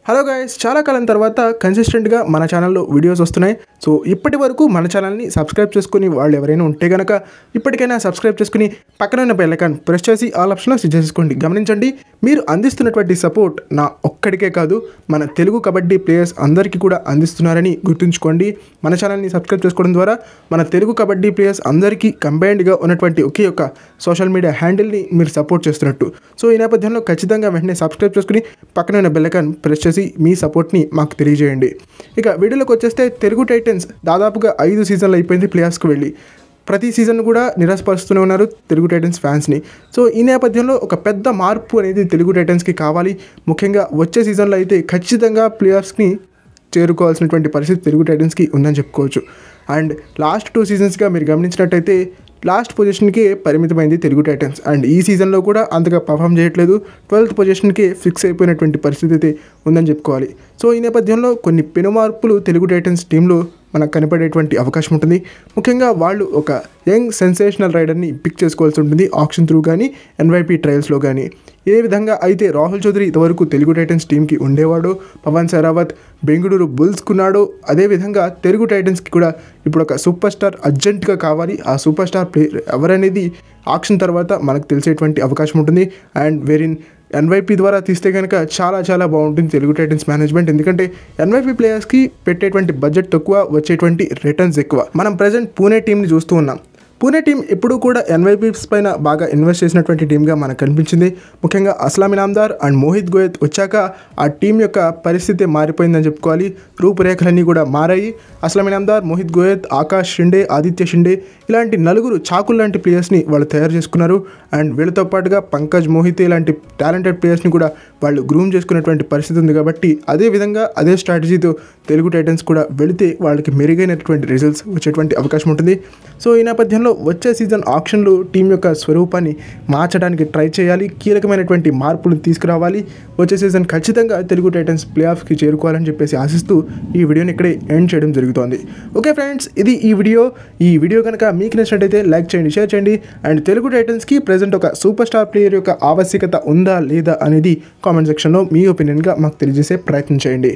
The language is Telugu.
హలో గైస్, చాలా కాలం తర్వాత కన్సిస్టెంట్గా మన ఛానల్లో వీడియోస్ వస్తున్నాయి. సో ఇప్పటి వరకు మన ఛానల్ని సబ్స్క్రైబ్ చేసుకుని వాళ్ళు ఎవరైనా ఉంటే కనుక ఇప్పటికైనా సబ్స్క్రైబ్ చేసుకుని పక్కన ఉన్న బెల్ ఐకాన్ ప్రెస్ చేసి ఆల్ ఆప్షన్లో సెట్ చేసుకోండి. గమనించండి, మీరు అందిస్తున్నటువంటి సపోర్ట్ నా ఒక్కడికే కాదు, మన తెలుగు కబడ్డీ ప్లేయర్స్ అందరికీ కూడా అందిస్తున్నారని గుర్తుంచుకోండి. మన ఛానల్ని సబ్స్క్రైబ్ చేసుకోవడం ద్వారా మన తెలుగు కబడ్డీ ప్లేయర్స్ అందరికీ కంబైన్డ్గా ఉన్నటువంటి ఒకే ఒక సోషల్ మీడియా హ్యాండిల్ని మీరు సపోర్ట్ చేస్తున్నట్టు. సో ఈ నేపథ్యంలో ఖచ్చితంగా వెంటనే సబ్స్క్రైబ్ చేసుకుని పక్కన ఉన్న బెల్ ఐకాన్ ప్రెస్ చేసి మీ సపోర్ట్ని మాకు తెలియజేయండి. ఇక వీడియోలోకి వచ్చేస్తే, తెలుగు టైటన్స్ దాదాపుగా 5 సీజన్లు అయిపోయింది ప్లే ఆఫ్స్కి వెళ్ళి. ప్రతి సీజన్ కూడా నిరాశపరుస్తూనే ఉన్నారు తెలుగు టైటన్స్ ఫ్యాన్స్ని. సో ఈ నేపథ్యంలో ఒక పెద్ద మార్పు అనేది తెలుగు టైటన్స్కి కావాలి. ముఖ్యంగా వచ్చే సీజన్లో అయితే ఖచ్చితంగా ప్లే ఆఫ్స్ని చేరుకోవాల్సినటువంటి పరిస్థితి తెలుగు టైటన్స్కి ఉందని చెప్పుకోవచ్చు. అండ్ లాస్ట్ 2 సీజన్స్గా మీరు గమనించినట్టయితే లాస్ట్ పొజిషన్కే పరిమితమైంది తెలుగు టైటన్స్. అండ్ ఈ సీజన్లో కూడా అంతగా పర్ఫామ్ చేయట్లేదు. 12th పొజిషన్కే ఫిక్స్ అయిపోయినటువంటి పరిస్థితి అయితే ఉందని చెప్పుకోవాలి. సో ఈ నేపథ్యంలో కొన్ని పెను మార్పులు తెలుగు టైటన్స్ టీంలో మనకు కనపడేటువంటి అవకాశం ఉంటుంది. ముఖ్యంగా వాళ్ళు ఒక యంగ్ సెన్సేషనల్ రైడర్ని పిక్ చేసుకోవాల్సి ఉంటుంది ఆప్షన్ త్రూ కానీ ఎన్వైపీ ట్రయల్స్లో కానీ. ఏ విధంగా అయితే రాహుల్ చౌదరి ఇంతవరకు తెలుగు టైటన్స్ టీంకి ఉండేవాడు, పవన్ సెరావత్ బెంగళూరు బుల్స్కున్నాడు, అదేవిధంగా తెలుగు టైటన్స్కి కూడా ఇప్పుడు ఒక సూపర్ స్టార్ అర్జెంట్గా కావాలి. ఆ సూపర్ స్టార్ ప్లేయర్ ఎవరనేది ఆక్షన్ తర్వాత మనకు తెలిసేటువంటి అవకాశం ఉంటుంది. అండ్ వెరిన్ ఎన్వైపీ ద్వారా తీస్తే కనుక చాలా బాగుంటుంది తెలుగు టైటన్స్ మేనేజ్మెంట్. ఎందుకంటే ఎన్వైపీ ప్లేయర్స్కి పెట్టేటువంటి బడ్జెట్ తక్కువ, వచ్చేటువంటి రిటర్న్స్ ఎక్కువ. మనం ప్రజెంట్ పూణే టీంని చూస్తూ ఉన్నాం. పూణే టీం ఎప్పుడూ కూడా ఎన్వైపీస్ పైన బాగా ఇన్వెస్ట్ చేసినటువంటి టీంగా మనకు కనిపించింది. ముఖ్యంగా అస్లాం ఇనామ్దార్ అండ్ మోహిత్ గోయత్ వచ్చాక ఆ టీం యొక్క పరిస్థితి మారిపోయిందని చెప్పుకోవాలి. రూపురేఖలన్నీ కూడా మారాయి. అస్లాం ఇనామ్దార్, మోహిత్ గోయత్, ఆకాష్ షిండే, ఆదిత్య షిండే ఇలాంటి నలుగురు చాకులు లాంటి ప్లేయర్స్ని వాళ్ళు తయారు చేసుకున్నారు. అండ్ వీళ్ళతో పాటుగా పంకజ్ మోహితే లాంటి టాలెంటెడ్ ప్లేయర్స్ని కూడా వాళ్ళు గ్రూమ్ చేసుకున్నటువంటి పరిస్థితి ఉంది. కాబట్టి అదేవిధంగా అదే స్ట్రాటజీతో తెలుగు టైటన్స్ కూడా వెళితే వాళ్ళకి మెరుగైనటువంటి రిజల్ట్స్ వచ్చేటువంటి అవకాశం ఉంటుంది. సో ఈ నేపథ్యంలో వచ్చే సీజన్ ఆక్షన్లు టీం యొక్క స్వరూపాన్ని మార్చడానికి ట్రై చేయాలి. కీలకమైనటువంటి మార్పులు తీసుకురావాలి. వచ్చే సీజన్ ఖచ్చితంగా తెలుగు టైటన్స్ ప్లే ఆఫ్కి చేరుకోవాలని చెప్పేసి ఆశిస్తూ ఈ వీడియోని ఇక్కడే ఎండ్ చేయడం జరుగుతోంది. ఓకే ఫ్రెండ్స్, ఇది ఈ వీడియో కనుక మీకు నచ్చినట్టయితే లైక్ చేయండి, షేర్ చేయండి. అండ్ తెలుగు టైటన్స్కి ప్రజెంట్ ఒక సూపర్ స్టార్ ప్లేయర్ యొక్క ఆవశ్యకత ఉందా లేదా అనేది కామెంట్ సెక్షన్లో మీ ఒపీనియన్గా మాకు తెలియజేసే ప్రయత్నం చేయండి.